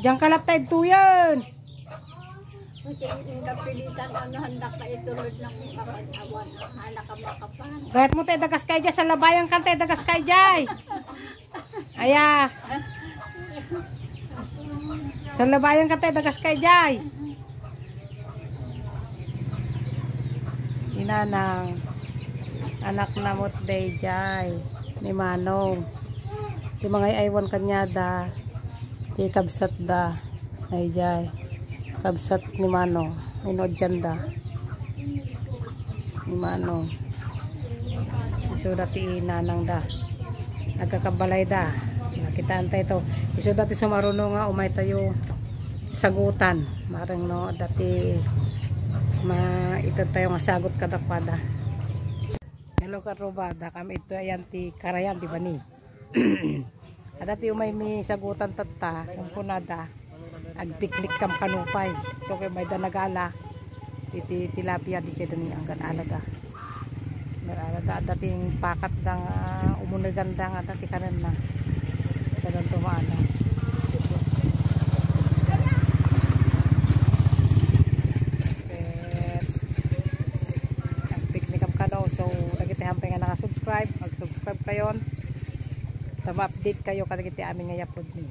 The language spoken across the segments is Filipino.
Diyan ka lang tayo tuyan. Kapilitan ano handa ka itulod ng kapasawan. Hala ka makapan. Gayat mo tayo dagas kay dyan sa labayan kan tayo dagas kay dyan. Aya. Sa labayan ka tayo dagas kay dyan. Inanang anak na mo't day jay ni Manong. Di mga iwan kanyada. Di kabsat da. Ay jay. Kabsat ni Manong. Inod dyan da. Ni Manong. Iso dati inanang da. Nagkakabalay da. Nakitaan tayo ito. Iso dati sumaruno nga umay tayo sagutan. Marang no dati ito tayo nga sagot kadakwada. Hello karubada. Kami ito ayan ti Karayan di ba ni? Dati umay mi sagutan tata. Kung punada. Agpiknik kam kanupay. So kay may danagala. Iti tilapia di kay dani ang alaga. Meralaga dating pakat dang umunaganda nga dati kanan na. Sa dan tumaana. So, nagitihampay nga naka-subscribe, mag-subscribe kayo. Tama-update kayo kada kiti amin nga yapod ni.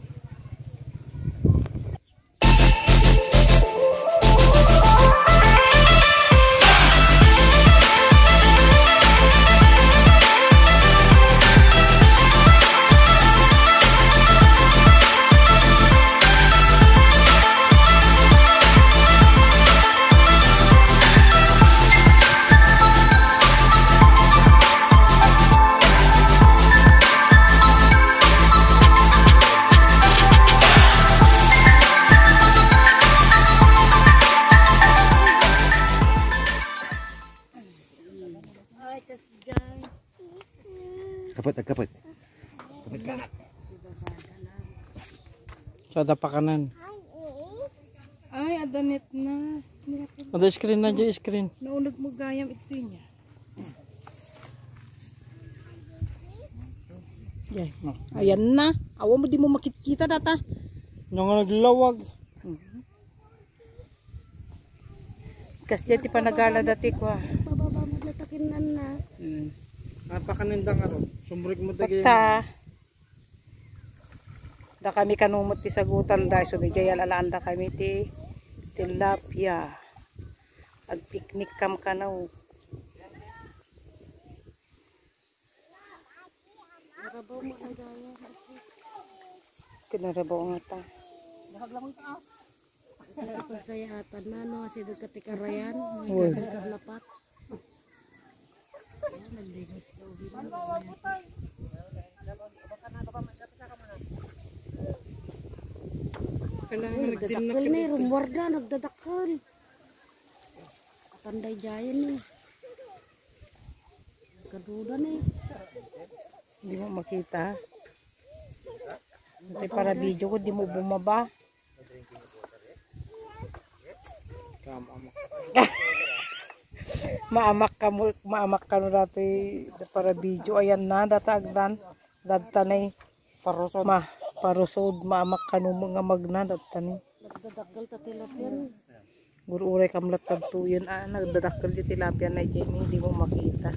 Kapit. So, ada pakanan. Ay, adanit na. Ada screen na dyan, screen. Naunag mo gayam ito niya. Ayan na. Awa mo di mo makikita data. Nung naglawag. Kasi dyan ti panagala dati ko. Bababa mo latakin na. Napakanindang aro. Sumburik mo dagi. Bata. Da kami kanumot ti sagutan da. So di jayal alaan da kami ti tilapia. Ag picnic kam kanaw. Narabaw mo ang gaya. Kinarabaw nga ta. Pagsayatan na no. Sidog ka ti Karayan. May kakaglapat. Nagdigos ka ubi na. Nagdadakal na rumwarda, nagdadakal. Panday jayan ni. Kaduda ni. Hindi mo makita. Kasi para video ko, di mo bumaba. maamak ka no dati para video. Ayan na datagdan datanay parusod maamak ka no mga magna datanay Nagdadakal ta tilapia. gururay kamlat tagtuyon nagdadakal yung tilapia na dyan hindi mo makita.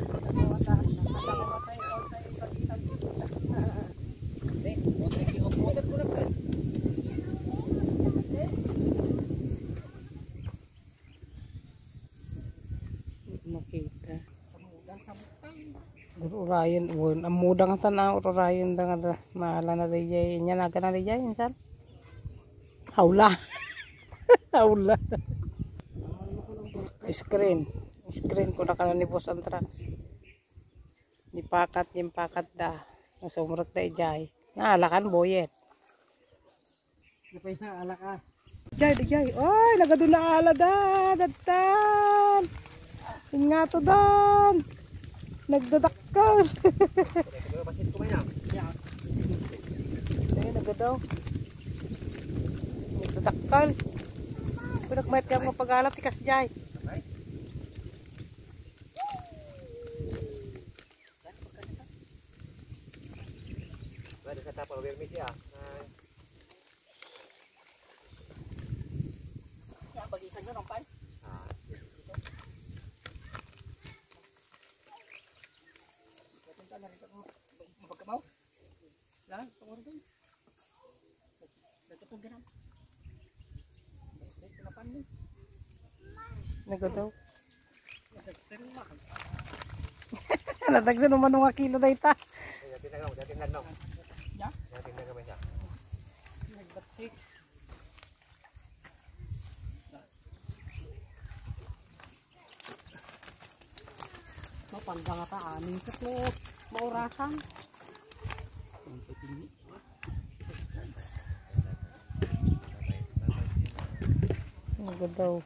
Makita. Urayan won amudang tanaw urayan da maala na dijay nya naga na dijay insan. Haula. Haula. Screen ko na kana ni Boss Antrax. Nipakat da. Nasumrot da ijay. Naalakan boyet. Napay na alaka. Jay. Ay, nagado na ala da. Datan. Ingato dan. Nagdadakkel. Ay, nagadaw. Nagdadakkel. Pinagmayat ka mga pag-alap tikas jay. Ada kata Pak Bermi dia. Nagadaw. Natagsan naman ng kilo na ita. Nagbatik. Pandang ata amin ko maurasan. Nagadaw.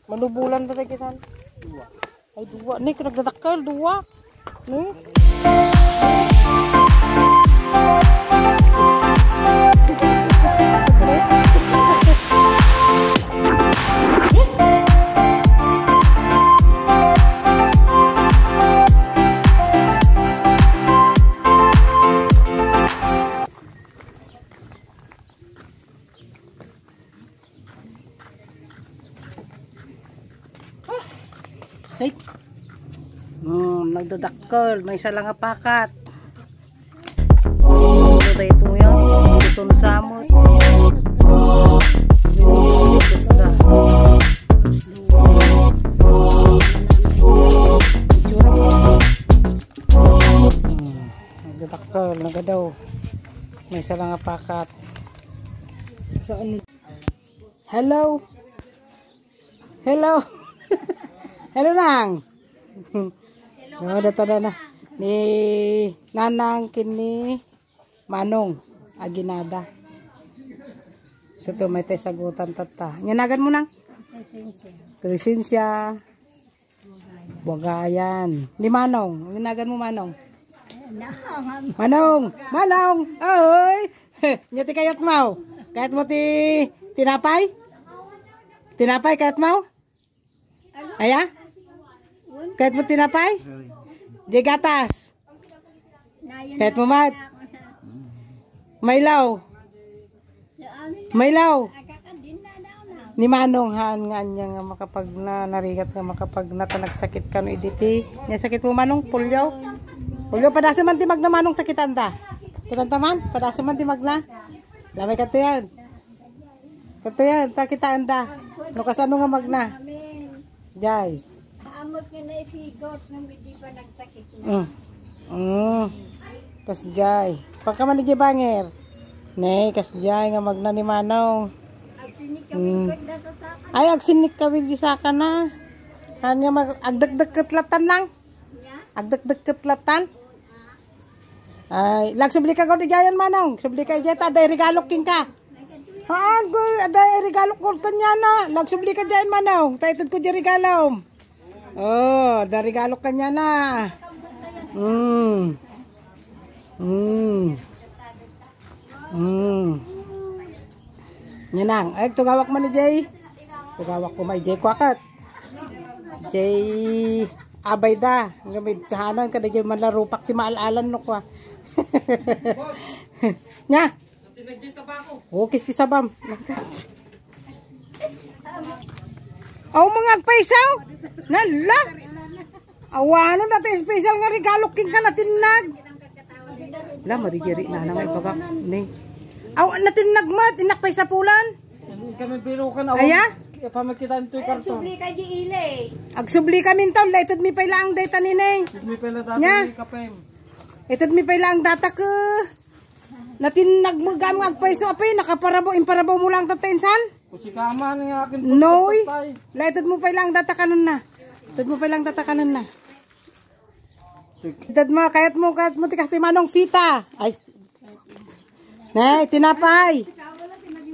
Manubulan ba tayo kita? Dua. Ay, dua. Nih, nagdadakal. Dua. Nih. Say. Nagdadakkel, may isa lang apakat. Ano ba ito yan? Ito na samot. Nagdadakkel, nagadaw. May isa lang apakat. Saan? Hello? Hello? Hello nang. No, data na ni Nanang kini Manong Aginada. So to may tay sagutan tata. Nyanagan mo nang? Lisensya. Bugayan. Ni Manong, nyanagan mo Manong. Manong, Manong. Oy. Nyati kayat mo. Kayat mo ti tinapay? Tinapay kayat mo? Aya? Kahit mo tinapay? Di gatas. Kahit mo mat. Maylaw. Maylaw. Ni Manong han nga niya nga makapag narigat nga makapag natanagsakit ka no idipi. Nya sakit mo Manong pulyaw. Pulyaw padasa man timag na Manong takitan ta. Kitanta man padasa man timag na. Lamay katayan. Katayan takitaan da. No kasano nga magna. Jay. Amot nga na isigot nang hindi pa nagsakit Kas Jay. Pagka man ni Banger. Ne, kas Jay nga magna ni Manong. Ay, agsinik kawil di saka na. Hanya agdagdag ketlatan lang. Agdagdag ketlatan. Ay, lagsubli ka ko di Jayan Manong. Subli ka Jay ta, day regalo king ka. Haan ko, day regalo kurtan niya na. Lagsubli ka Jayan Manong. Taitad ko di regalo. Oh, da regalo ka niya na. Nyanang, ay tugawak man ni Jay. Tugawak ko may Jay kwakat. Jay Abayda, gamit tahanan ka na Jay malaro pak ti maalalan no kwa. Nya. Okay ti sabam. Aw mga paisaw. Nala. Awano natin special nga regalo king ka natinag. La marigiri na nang ibaga ni. Aw natinag mat inakpay sa pulan. Kami biro kan aw. Aya? Pamakitan to karton. Subli ka di ile. Agsubli kami taw laited mi payla ang data ni Neng. Mi pala dati Nya? kapem. Ited mi payla ang data ko. Natinag mo gam nga paiso apay nakaparabo imparabaw mo lang tatensan. Kusikaman nga akin. Noy. Laited mo payla ang data kanon na. Ited mo payla ang data kanon na. Ited mo kahit mo tikas ti Manong fita. Ay. Nay, tinapay.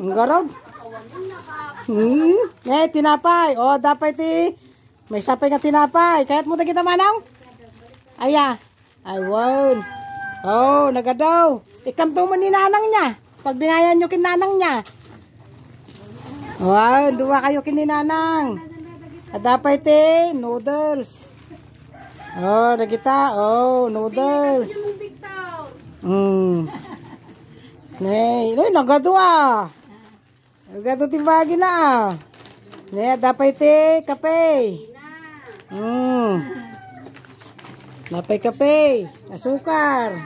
Ang garod. Nay, tinapay. O, dapat ti may sapay nga tinapay. Kahit mo kita Manong. Aya. Ay, wow. Oh, nagadaw. Ikamto mo ni nanang niya. Pag binayan nyo kin nanang niya. Wow, duwa kayo kin ni nanang. At dapat noodles. Oh, nakita. Oh, noodles. Nay, nagado ah. Nagado tibagi na ah. Nay, dapat kape. Dapat kape, asukar.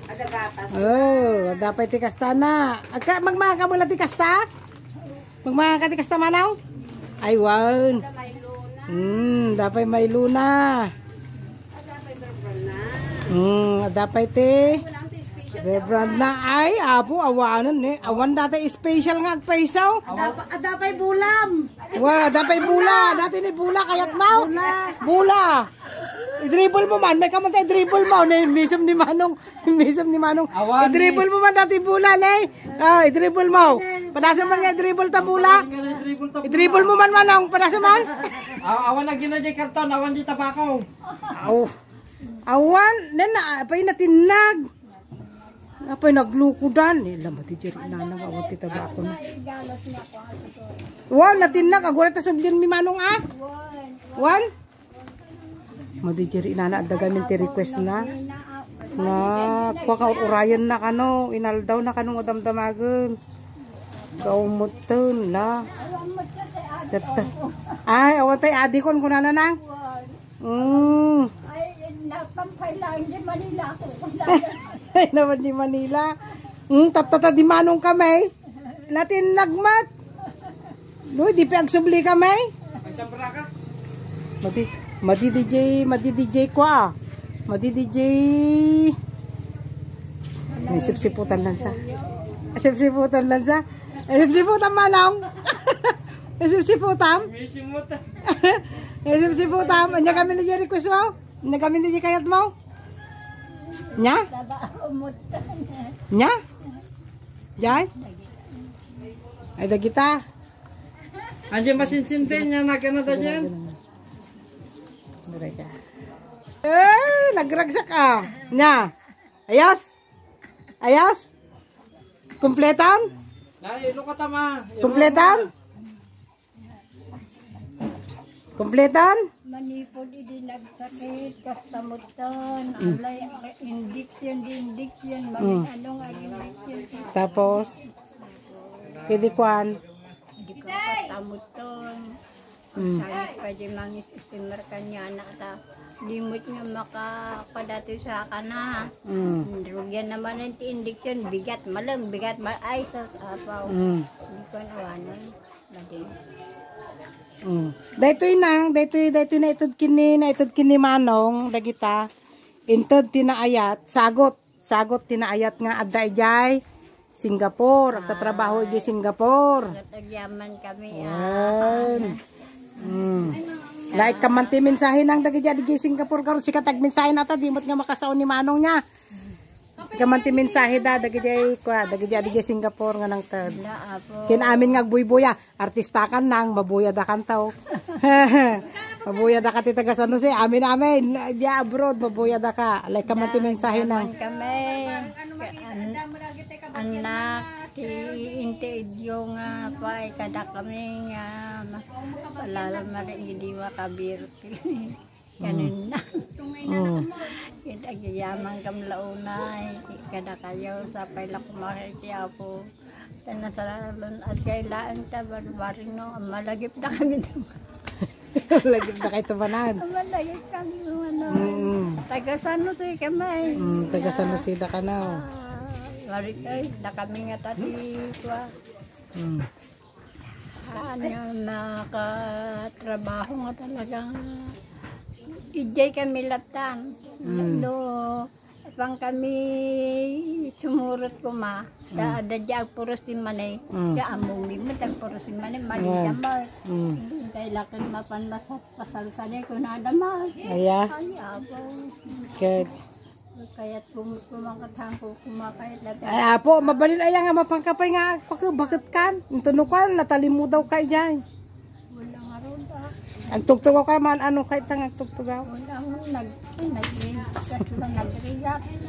Ada gatas. Oh, dapat kastana. Agka magmaka ka mula kasta? Magmaka ka kasta manaw? Ay, wow. Dapat may luna. Dapat brand na ay apo awanan ni. Awan dati special nga agpaisaw. Dapat bulam. Wa, dapat bula. Dati ni bula kayat mau. Bula. I-dribble mo man, may kamantay dribble mo. Misam ni Manong. I-dribble mo man dati bula, ne. Ah, i-dribble mo. Padasa man nga i-dribble ta bula. I-dribble mo man Manong, padasa man. Awan na ginadya karton, awan di tabakaw. Awan, na apay natinag. Apay naglukudan. Lamati jeri nanang awan ti tabako na. Wow, natinag agora ta sablin mi Manong ah. Wan. Madi jeri nana ada gamin ti request na. Na kwa ka urayan na kano, inaldaw na kanong adamdamagon. Kaumuton la. Ay, awan tay adikon kunana nang. Ay, napampailan di Manila ako. Ay, naman di Manila. Tatata di Manong kami. Natin nagmat. No, di pa agsubli kami. Ay, siyempre ka? Madi DJ kwa. Madi DJ. May sipsiputan lang sa. Sipsiputan lang sa. Sipsiputan Manong. Sipsiputan. Misimot. Sipsiputan. Anya kami ni request mo? Anya kami ni kayat mo? Nya? Nya? Jay? Ay dagita. Andiyan masinsintin niya na ganada dyan. Nagragsak ah. Nya? Ayos? Ayos? Kompletan? Ilo ka tama. Kompletan? Kompletan? Manipod idi nagsakit, kastamutan, alay, indiksyon, anong indiksyon. Tapos? Kidikuan? Di ko kastamutan. Sayang pa di mangis istimer kanya na ta. Limot nga makapadato sa kana. Rugyan naman ang indiksyon, bigat, malang, bigat, ay sa apaw. Di ko nawanan. Madin. Daytoy na itod kini Manong dagita intod tinaayat sagot tinaayat nga adda ijay Singapore at tatrabaho ijay Singapore. Natagyaman kami. Like kamanti mensahe nang dagiti ijay Singapore karon sika tag mensahe nata dimot nga makasaon ni Manong nya. Kamanti mensahe da dagiti ijay Singapore nga nang tad. Kin amin nga buybuya artistakan nang mabuya da kantaw. Mabuya da ka ti taga San Jose amin di abroad mabuya da ka. Like kamanti mensahe nang Kami anak si intedyo nga pa kada kami nga palalam na hindi makabir. Ganun na. Yaman kam launay kada kayo sa paila kumakitiya po. Tanan sa lalon at kailaan ta barbaring no malagip na kami. lagip na kay tumanan. Malagip kami ano. Taga San Jose kami. Taga San Jose da ka na. Mari ay da kami nga tadi kwa. Ano nakatrabaho nga talagang ijay kami latan. Pang kami sumurot ko ma. Da diag puros din manay. Ya among mi tag puros din manay mali damay. Kailangan mapanlasat pasalsanay ko na damay. Aya. Ay abo. Good. Kaya't kumakatang ko kumakayat lahat. Ay apo, mabalin aya nga mapangkapay nga bakit kan? Tunukan natalimu daw kay jay. Wala nga ron da. Agtugtugaw ka man ano kay tang agtugtugaw. Wala mo nagrigat.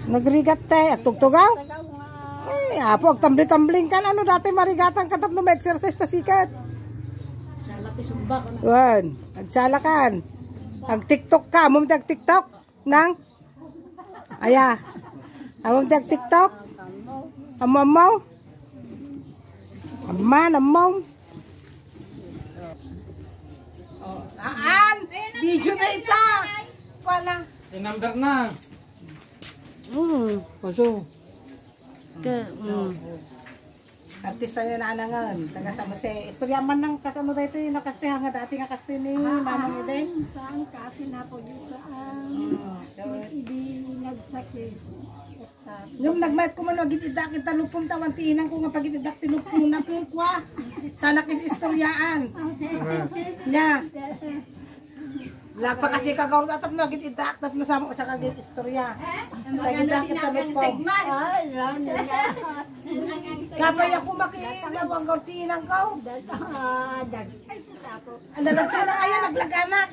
Nagrigat tay agtugtugaw. Tagaw nga. Ay apo agtambling kan ano dati marigatan katap no exercise ta sikat. Sala ti sumba ko na. Wan, agsalakan. Ag-TikTok ka. Amom tag TikTok. Nang? Aya. Amom tag TikTok. Amom mo. Amom. Aan! Video na ita! Wala. Number na. Puso. Artista niya na anangan. Taga sa Mase. Istorya man ng kasano dito yung nakastihan nga dati nga kasti ni Manong Ide. Saan kasi na po dito hindi nagsakit. Yung nagmayat ko man wagit idak kita lupong tawan tiinan ko nga pagit idak tinupong na kwa. Sana kis istoryaan. Nya. Lagpa kasi kagaw atap na gid idak tap na sama sa kagit istorya. Tagidak kita lupong. Kapay ako makilawang gautinan ko. Ano lang sana kaya naglaganak.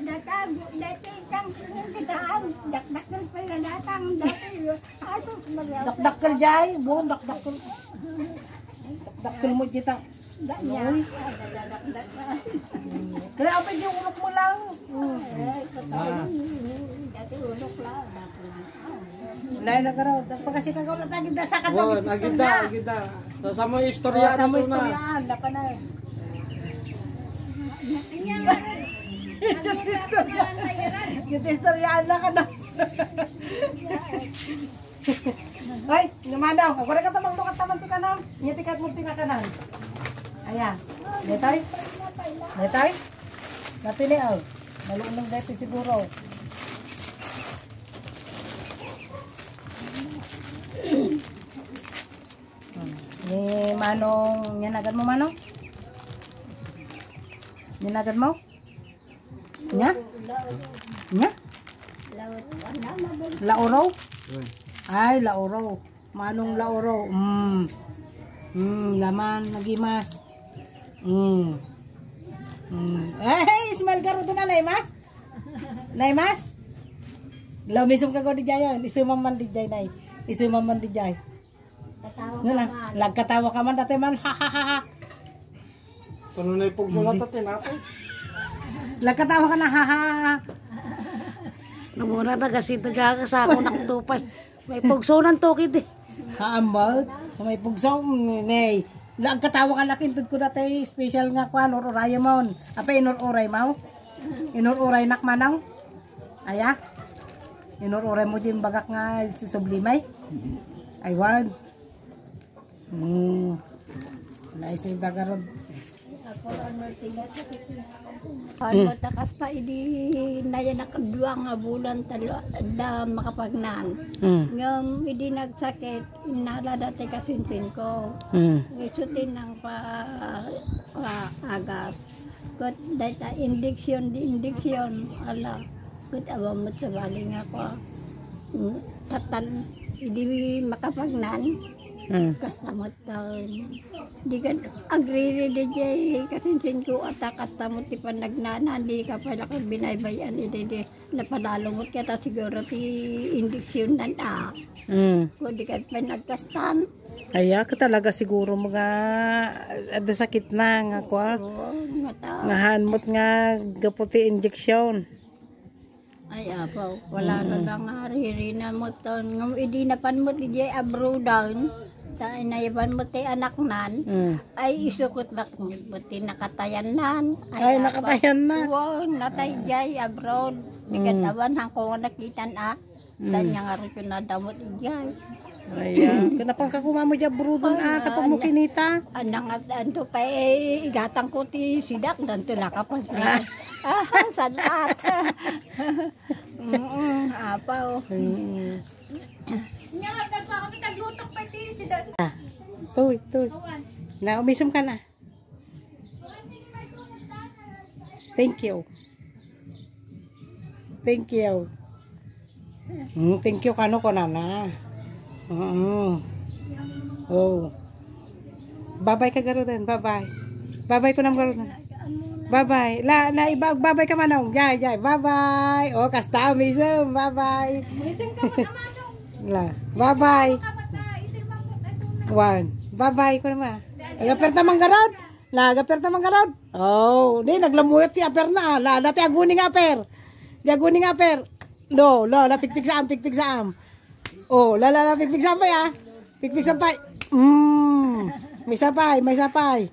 Dakdakkel jay, buong dakdakkel. Dakdakkel mo jita. Kaya apa yung ulok mo lang. Lain na karo, dapat kasi kagaw na tagid sa Wow, katong. agida. Sa mo istorya Sa mo na. istoryaan, dapat na. Yung istoryaan na ka na. Ay, naman daw. Ako rin ka tamang lukat taman ti kanam. Ngitikat mo ti kanan. Ayan. Detoy? Detoy? Napili oh. Malunong detoy siguro. Ni Manong, nyanagan mo Manong? Nyanagan mo? Nya? Nya? Lauro? Ay, lauro. Manong lauro. Laman, nagimas. Eh, smell ka rin na, Naimas? Naimas? Lamisong ka ko di jay, isumang man di jay, Nay. Isumang man di jay. Lagkatawa ka man, dati man, ha ha ha ha. Kano na ipugsulat at tinapay? Lagkatawa ka na, ha ha ha. Namura na kasi nagkakasa ako ng tupay. May pugsunan to kid eh. Haambal, may pugsaw, Nay. Lagkatawa ka lakintod ko dati, special nga kwa, nururay mo. Apa, inururay mo? Inururay nakmanaw? Aya? Inururay mo din bagak nga susublimay? Aywan. Naising dagarod. Ano takas na idi na yan nakadua nga bulan talo da makapagnan. Ngam idi nagsakit inala dati kasinsin ko. Isutin ng agas. Kot data injection ala. Kot awam mo sa baling ako. Tatan idi makapagnan. Kastamot di kan agree di jay kasinsin ko at kastamot ti panagnana di ka pala ka binaybayan di napadalumot ka ta siguro ti injection nan ko di kan panagkastan Aya ka talaga siguro mga ada sakit na nga kwa. Nga hanmot nga gaputi injection. ay apaw wala na nga ririna mo to ngam idi napan mo di jay abroad down ta inayaban mo ti anak nan ay isukot na buti nakatayan nan Ay nakatayan na. wow natay jay abroad bigatawan hang ko nakitan tanya nga rin na damot ijay Ayan. Kanapang kakuma mo dyan brudon tapos mo kinita. anang at anto pa igatang ko ti sidak danto nakapag salat apaw Tuy. Na, umisum ka na. Thank you. Thank you kano ko na na. Oh. Bye-bye ka garudan. Bye-bye. Bye-bye ko nang garudan. Bye-bye. Na iba bye-bye ka manong. Jay. Bye-bye. Oh, kasta umisum. Bye-bye. Bye-bye. One. Bye-bye ko naman. Agaper tamang garod. Agaper tamang garod. Oh, di naglamuyot ti aper na. Dati aguning aper. Gaguni nga, per. No, la, pikpik sa am, pikpik sa am. Oh, la, pikpik sampay, ah. Pikpik sampay. May sapay, may sapay.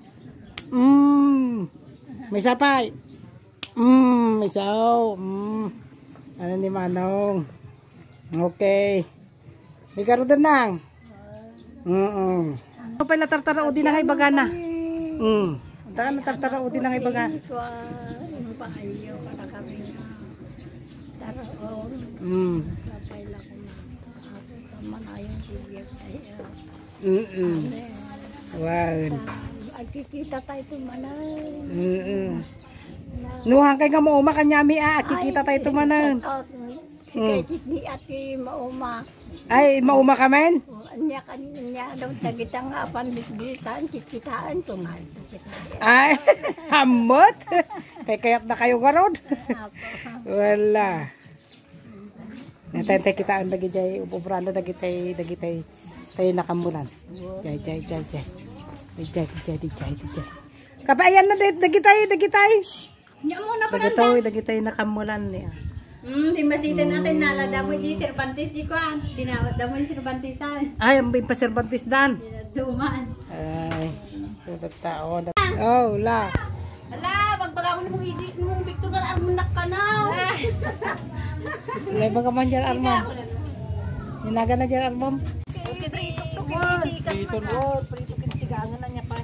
May sapay. May saw. Ano ni Manong? Okay. May karudan nang. Ano pala tartarao din na nga ibagana? Taka na tartarao din na nga ibagana. Ito yung paayo para kami na taraon. Kapay lang ko na. Ako naman ayong bibig tayo. Wow. Agkikita tayo tumanan. Nuhang kay nga mauma kanyami kikita tayo tumanan. Sige, di ati mauma. Ay, mauma ka men? Anya kanya daw tagita nga pandisbitan, kikitaan to nga. Ay, hamot. Kayat na kayo garod. Wala. Natay kitaan lagi jay ubrano dagitay tayo nakamulan. Jay. Kapayan na dagitay. Nya mo na pa Dagitay nakamulan niya. Di masitin natin nala damo di Cervantes di kuan. Dinawat damo yung Cervantesan. Ay, ang pa Cervantes dan. Dumaan. Ay, tutot tao. Oh, la. Ala, magbaga mo mong idi mong Victor ka armanak ka na. Lay ba ka man dyan, Armam? Hinaga na dyan, Armam? Prito no. Prito kinsigangan na niya pa.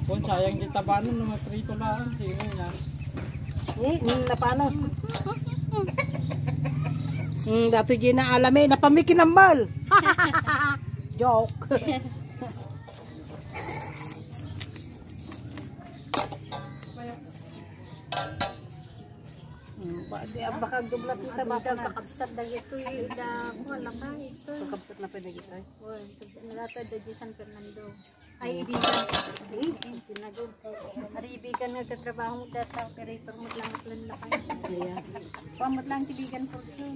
Kung sayang kita ba nun, may prito lang. Sige na. Na paano? Dato dyan na alame, napamikinambal. Joke. Baka dublat kita ba? Kakabsat da ito da wala ka ito. Kakabsat na pwede kita. Oy, kabsat na lato da di San Fernando. Ay ibigan. Tinagod. Ari ibigan nga katrabaho mo data operator mo lang lakay. Kaya. Pamot lang tibigan for soon.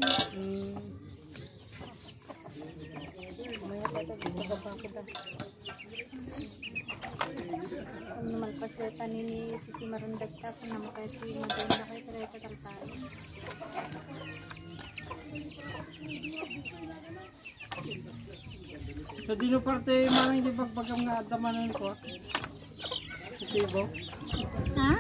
Ano naman pa siya tanin ni Sisi Marundag ta kung naman kayo si Magay na kayo tayo sa kalsada. Sa dino parte marang di bagbagang nga adamanan ko. Sa tibo. Ha?